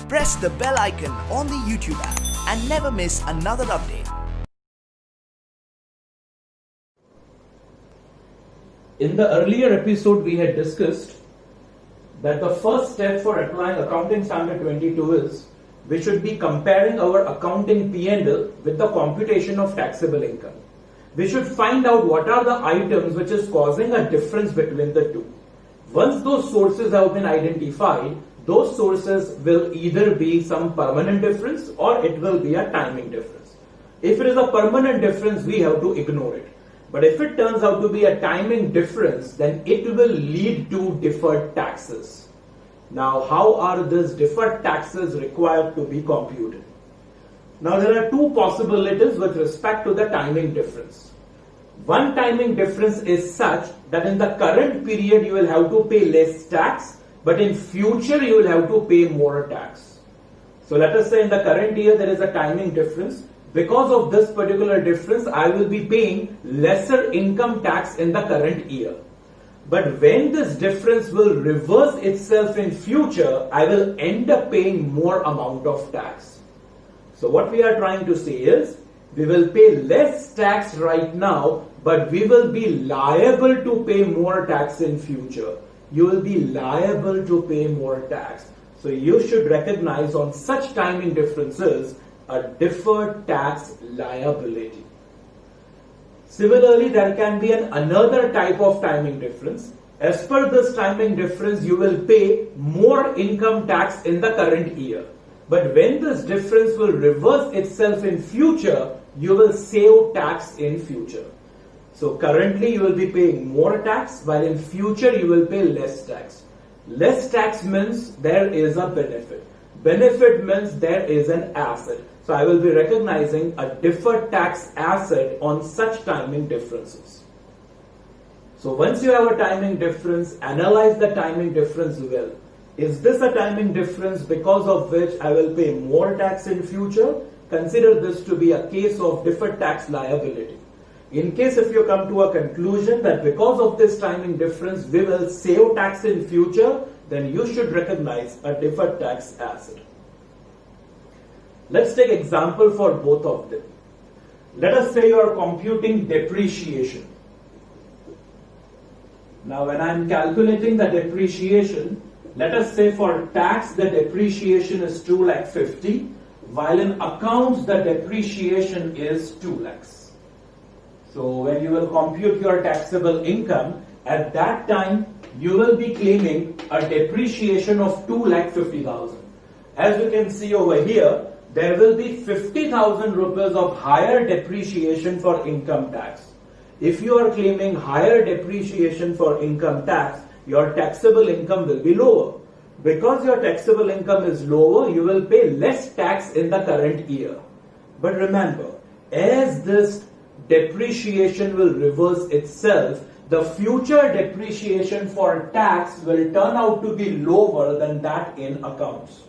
Press the bell icon on the YouTube app and never miss another update. In the earlier episode, we had discussed that the first step for applying Accounting Standard 22 is we should be comparing our accounting P&L with the computation of taxable income. We should find out what are the items which is causing a difference between the two. Once those sources have been identified, those sources will either be some permanent difference or it will be a timing difference. If it is a permanent difference, we have to ignore it. But if it turns out to be a timing difference, then it will lead to deferred taxes. Now, how are these deferred taxes required to be computed? Now, there are two possibilities with respect to the timing difference. One timing difference is such that in the current period you will have to pay less tax, but in future you will have to pay more tax. So let us say in the current year there is a timing difference. Because of this particular difference, I will be paying lesser income tax in the current year. But when this difference will reverse itself in future, I will end up paying more amount of tax. So what we are trying to say is, we will pay less tax right now, but we will be liable to pay more tax in future. You will be liable to pay more tax. So you should recognize on such timing differences a deferred tax liability. Similarly, there can be another type of timing difference. As per this timing difference, you will pay more income tax in the current year. But when this difference will reverse itself in future, you will save tax in future. So currently you will be paying more tax, while in future you will pay less tax. Less tax means there is a benefit. Benefit means there is an asset. So I will be recognizing a deferred tax asset on such timing differences. So once you have a timing difference, analyze the timing difference well. Is this a timing difference because of which I will pay more tax in future? Consider this to be a case of deferred tax liability. In case if you come to a conclusion that because of this timing difference we will save tax in future, then you should recognize a deferred tax asset. Let's take example for both of them. Let us say you are computing depreciation. Now when I am calculating the depreciation, let us say for tax the depreciation is 2,50,000, while in accounts the depreciation is 2 lakhs. So when you will compute your taxable income, at that time you will be claiming a depreciation of 2,50,000. As you can see over here, there will be 50,000 rupees of higher depreciation for income tax. If you are claiming higher depreciation for income tax, your taxable income will be lower. Because your taxable income is lower, you will pay less tax in the current year. But remember, as this depreciation will reverse itself, the future depreciation for tax will turn out to be lower than that in accounts.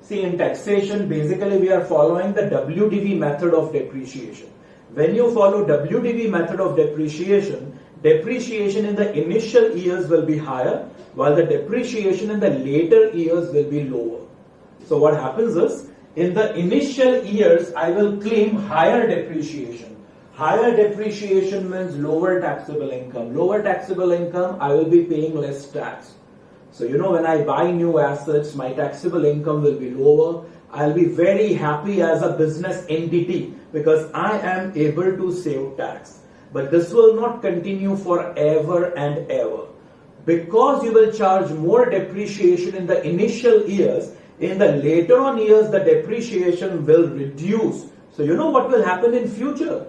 See, in taxation, basically we are following the WDV method of depreciation. When you follow WDV method of depreciation, depreciation in the initial years will be higher, while the depreciation in the later years will be lower. So what happens is, in the initial years, I will claim higher depreciation. Higher depreciation means lower taxable income. Lower taxable income, I will be paying less tax. So when I buy new assets, my taxable income will be lower. I'll be very happy as a business entity because I am able to save tax. But this will not continue forever and ever. Because you will charge more depreciation in the initial years, in the later on years, the depreciation will reduce. So what will happen in future?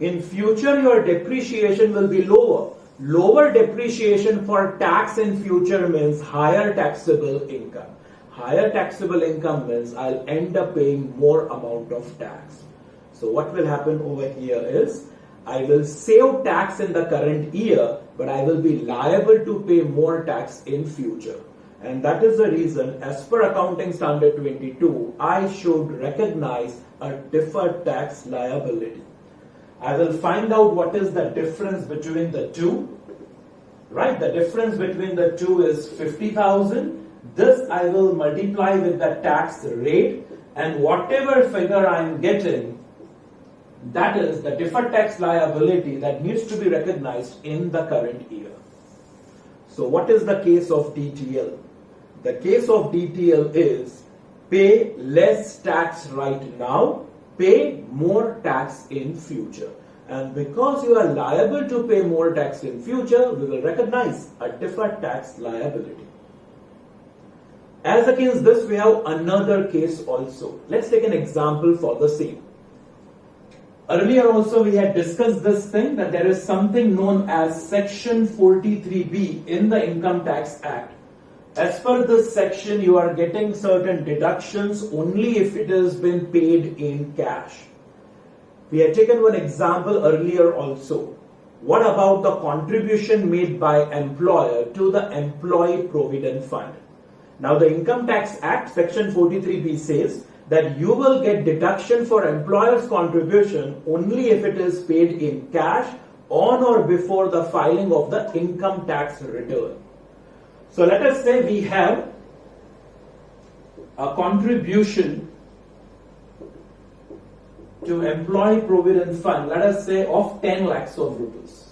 In future, your depreciation will be lower. Lower depreciation for tax in future means higher taxable income. Higher taxable income means I'll end up paying more amount of tax. So what will happen over here is, I will save tax in the current year, but I will be liable to pay more tax in future. And that is the reason, as per Accounting Standard 22, I should recognize a deferred tax liability. I will find out what is the difference between the two. Right? The difference between the two is 50,000. This I will multiply with the tax rate, and whatever figure I am getting, that is the deferred tax liability that needs to be recognized in the current year. So what is the case of DTL? The case of DTL is pay less tax right now, pay more tax in future. And because you are liable to pay more tax in future, we will recognize a deferred tax liability. As against this, we have another case also. Let's take an example for the same. Earlier also we had discussed this thing, that there is something known as Section 43B in the Income Tax Act. As per this section, you are getting certain deductions only if it has been paid in cash. We had taken one example earlier also. What about the contribution made by employer to the Employee Provident Fund? Now the Income Tax Act Section 43B says that you will get deduction for employer's contribution only if it is paid in cash on or before the filing of the income tax return. So let us say we have a contribution to Employee Provident Fund, let us say of 10 lakhs of rupees.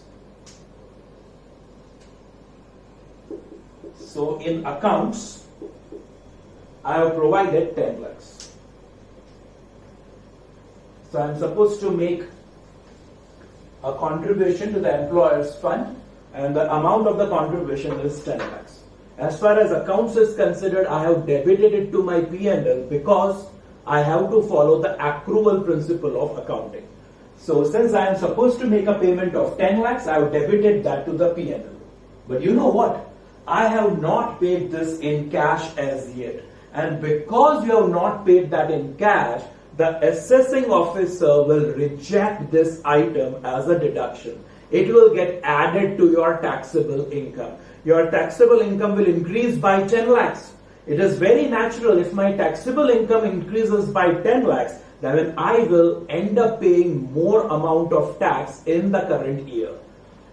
So in accounts, I have provided 10 lakhs. So I am supposed to make a contribution to the employer's fund, and the amount of the contribution is 10 lakhs. As far as accounts is considered, I have debited it to my P&L because I have to follow the accrual principle of accounting. So since I am supposed to make a payment of 10 lakhs, I have debited that to the P&L. But you know what? I have not paid this in cash as yet. And because you have not paid that in cash, the assessing officer will reject this item as a deduction. It will get added to your taxable income. Your taxable income will increase by 10 lakhs. It is very natural if my taxable income increases by 10 lakhs, then I will end up paying more amount of tax in the current year.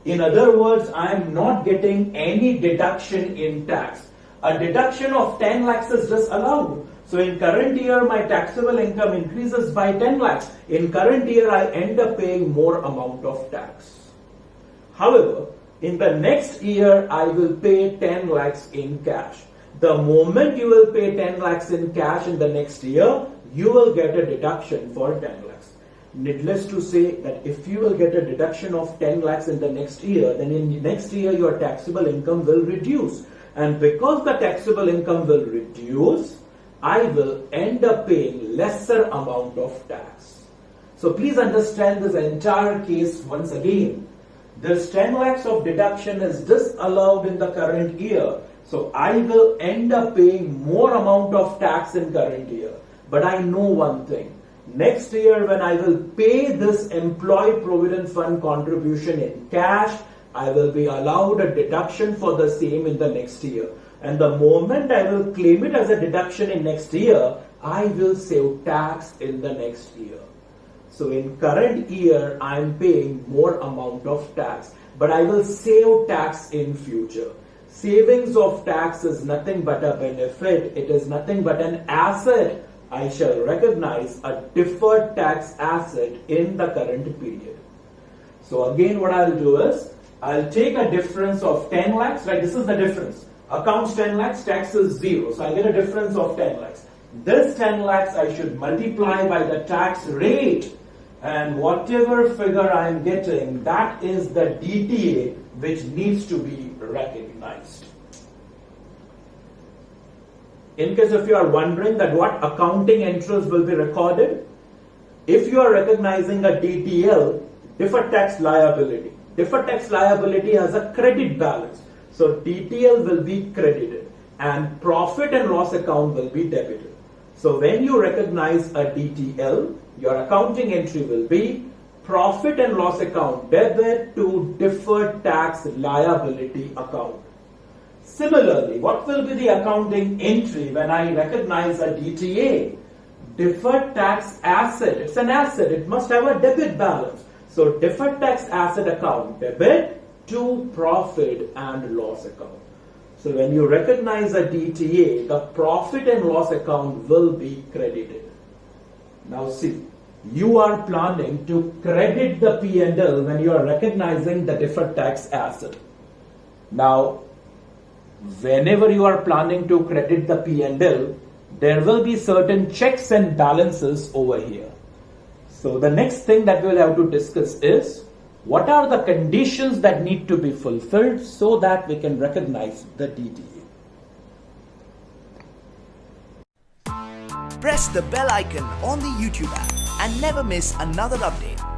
In other words, I am not getting any deduction in tax. A deduction of 10 lakhs is just allowed. So in current year, my taxable income increases by 10 lakhs. In current year, I end up paying more amount of tax. However, in the next year, I will pay 10 lakhs in cash. The moment you will pay 10 lakhs in cash in the next year, you will get a deduction for 10 lakhs. Needless to say that if you will get a deduction of 10 lakhs in the next year, then in the next year, your taxable income will reduce. And because the taxable income will reduce, I will end up paying lesser amount of tax. So please understand this entire case once again. This 10 lakhs of deduction is disallowed in the current year. So I will end up paying more amount of tax in current year. But I know one thing. Next year when I will pay this Employee Provident Fund contribution in cash, I will be allowed a deduction for the same in the next year. And the moment I will claim it as a deduction in next year, I will save tax in the next year. So in current year, I am paying more amount of tax, but I will save tax in future. Savings of tax is nothing but a benefit. It is nothing but an asset. I shall recognize a deferred tax asset in the current period. So again, what I'll do is, I'll take a difference of 10 lakhs, right? This is the difference. Accounts 10 lakhs, tax is 0. So I get a difference of 10 lakhs. This 10 lakhs I should multiply by the tax rate, and whatever figure I am getting, that is the DTA which needs to be recognized. In case if you are wondering that what accounting entries will be recorded, if you are recognizing a DTL, deferred tax liability. Deferred tax liability has a credit balance. So DTL will be credited and profit and loss account will be debited. So when you recognize a DTL, your accounting entry will be profit and loss account debit to deferred tax liability account. Similarly, what will be the accounting entry when I recognize a DTA? Deferred tax asset. It's an asset. It must have a debit balance. So deferred tax asset account debit to profit and loss account. So when you recognize a DTA, the profit and loss account will be credited. Now see, you are planning to credit the P&L when you are recognizing the deferred tax asset. Now, whenever you are planning to credit the P&L, there will be certain checks and balances over here. So the next thing that we'll have to discuss is what are the conditions that need to be fulfilled so that we can recognize the DTA. Press the bell icon on the YouTube app and never miss another update.